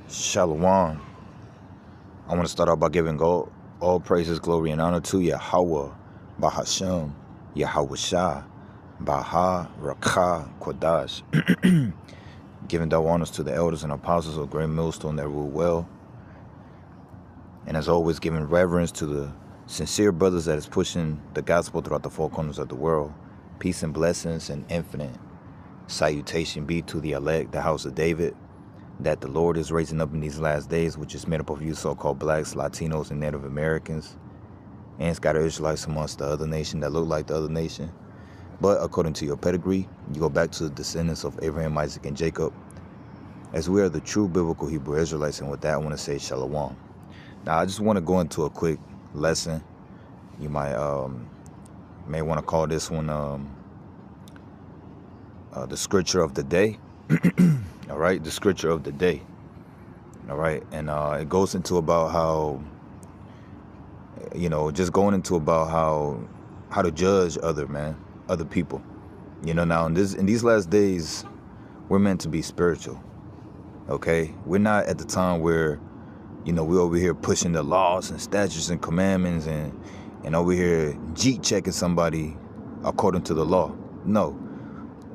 Shalom. I want to start out by giving all praises, glory, and honor to Yahweh, Bahashem, Yahweh Shah, Baha, Rakah, Kodash. Giving thou honors to the elders and apostles of Great Millstone that rule well. And as always, giving reverence to the sincere brothers that is pushing the gospel throughout the four corners of the world. Peace and blessings and infinite salutation be to the elect, the house of David, that the Lord is raising up in these last days, which is made up of you so-called blacks, Latinos, and Native Americans. And it's got Israelites amongst the other nation that look like the other nation. But according to your pedigree, you go back to the descendants of Abraham, Isaac, and Jacob, as we are the true biblical Hebrew Israelites. And with that, I want to say shalom. Now, I just want to go into a quick lesson. You may want to call this one the scripture of the day. All right, the scripture of the day. All right, and it goes into about how, just going into about how to judge other people. Now in these last days, we're meant to be spiritual. Okay, we're not at the time where, we're over here pushing the laws and statutes and commandments and over here checking somebody according to the law. No,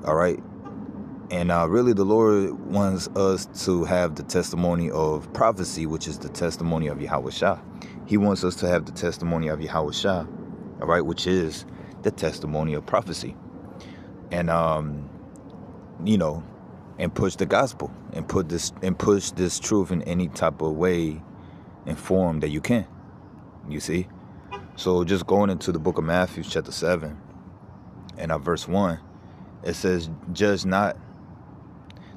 all right. And really, the Lord wants us to have the testimony of prophecy, which is the testimony of Yahweh Shah. He wants us to have the testimony of Yahweh Shah, all right, which is the testimony of prophecy. And, and push the gospel and push this truth in any type of way and form that you can, you see. So just going into the book of Matthew, chapter 7, and verse 1, it says, judge not,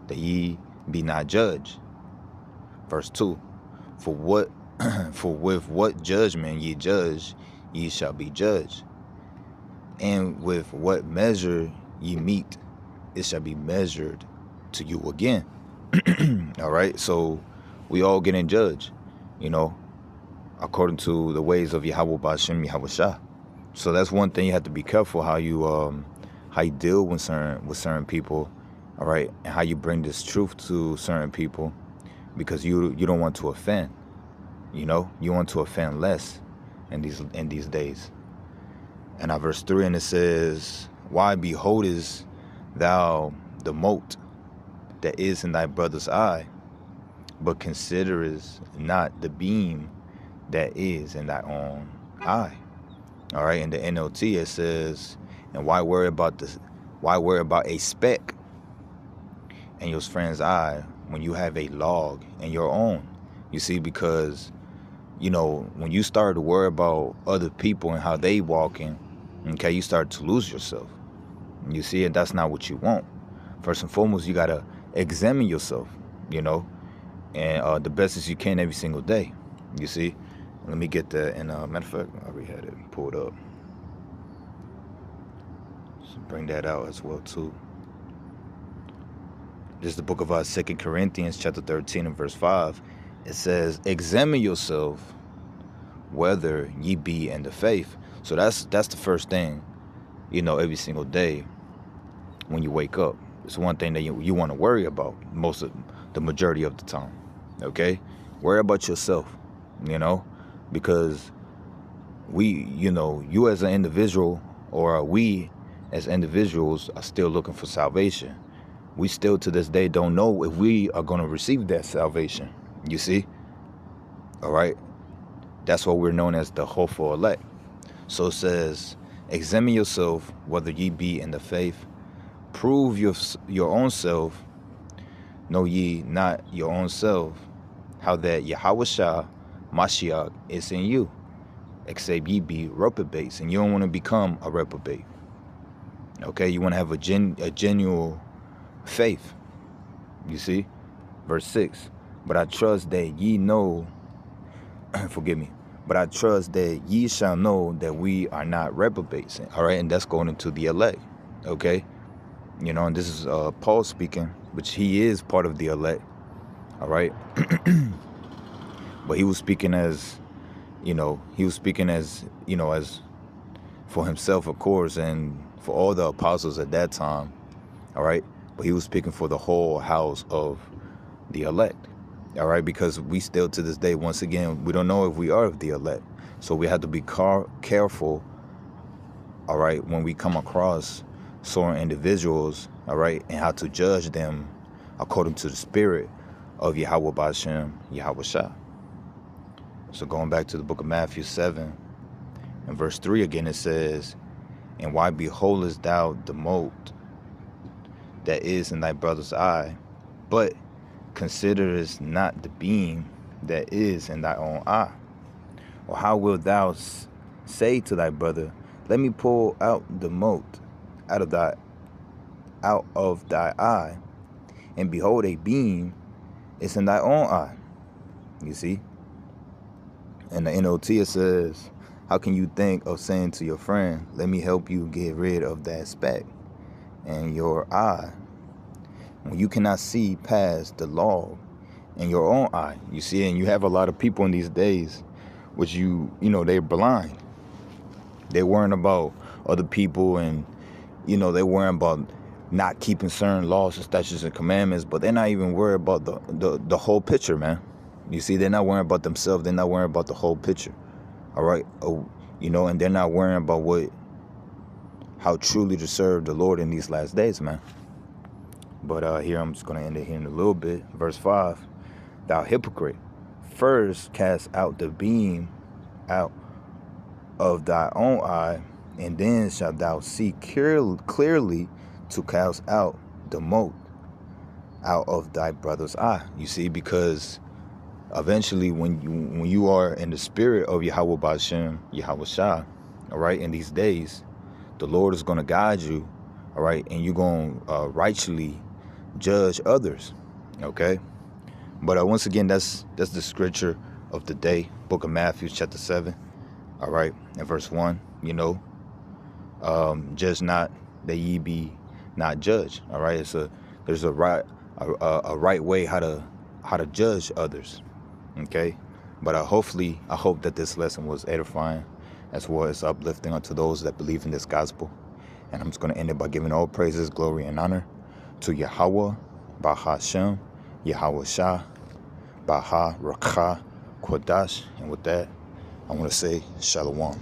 that ye be not judged. Verse 2, for with what judgment ye judge, ye shall be judged. And with what measure ye meet, it shall be measured to you again. All right, so we all getting judged, according to the ways of Yahweh Ba'ashem, Yahweh Shah. So that's one thing you have to be careful how you deal with certain people. All right, and how you bring this truth to certain people, because you don't want to offend. You want to offend less in these days. And verse 3, and it says, why beholdest thou the mote that is in thy brother's eye, but considerest not the beam that is in thy own eye? All right, in the NLT it says, and why worry about a speck in your friend's eye when you have a log in your own? You see, because when you start to worry about other people and how they walking, okay, you start to lose yourself. You see, and that's not what you want. First and foremost, you gotta examine yourself, and the best as you can every single day. You see, let me get that. And matter of fact, I already had it pulled up. So bring that out as well too. This is the book of 2 Corinthians chapter 13 and verse 5. It says, examine yourself whether ye be in the faith. So that's the first thing, every single day when you wake up. It's one thing that you want to worry about the majority of the time. Okay? Worry about yourself, because you as an individual, or we as individuals, are still looking for salvation. We still to this day don't know if we are going to receive that salvation. You see? All right? That's what we're known as the hopeful elect. So it says, examine yourself whether ye be in the faith. Prove your own self. Know ye not your own self, how that Yahweh Shah, Mashiach, is in you, except ye be reprobates. And you don't want to become a reprobate. Okay? You want to have a genuine faith. You see? Verse 6, but I trust that ye know, forgive me, but I trust that ye shall know that we are not reprobates. All right, and that's going into the elect. Okay? And this is Paul speaking, which he is part of the elect. All right? But he was speaking as as for himself, of course, and for all the apostles at that time. All right? But he was speaking for the whole house of the elect. All right, because we still to this day, once again, we don't know if we are of the elect. So we have to be careful, all right, when we come across certain individuals, all right, and how to judge them according to the spirit of Yahweh Ba'ashem, Yahweh Shah. So going back to the book of Matthew 7 and verse 3 again, it says, and why beholdest thou the mote that is in thy brother's eye, but considerest not the beam that is in thy own eye? Or how wilt thou say to thy brother, let me pull out the mote out of thy eye, and behold, a beam is in thy own eye? You see? In the NOT it says, how can you think of saying to your friend, let me help you get rid of that speck in your eye, when you cannot see past the log in your own eye? You see, and you have a lot of people in these days, which they're blind. They're worrying about other people, and they're worrying about not keeping certain laws and statutes and commandments, but they're not even worried about the whole picture, man. You see, they're not worrying about themselves. They're not worrying about the whole picture. All right, and they're not worrying about how truly to serve the Lord in these last days, man. But here, I'm just going to end it here in a little bit. Verse 5, thou hypocrite, first cast out the beam out of thy own eye, and then shalt thou see clearly to cast out the mote out of thy brother's eye. You see, because eventually when you are in the spirit of Yahweh Ba'ashem, Yahweh Shah, all right, in these days, the Lord is going to guide you, all right, and you're going to righteously judge others, okay? But once again, that's the scripture of the day, book of Matthew, chapter 7, all right, and verse 1, judge not that ye be not judged, all right? There's a right way how to judge others, okay? But I hope that this lesson was edifying as well as uplifting unto those that believe in this gospel. And I'm just going to end it by giving all praises, glory, and honor to Yahweh, Bahashem, Yahweh Shah, Baha, Rakha, Kodash. And with that, I want to say Shalom.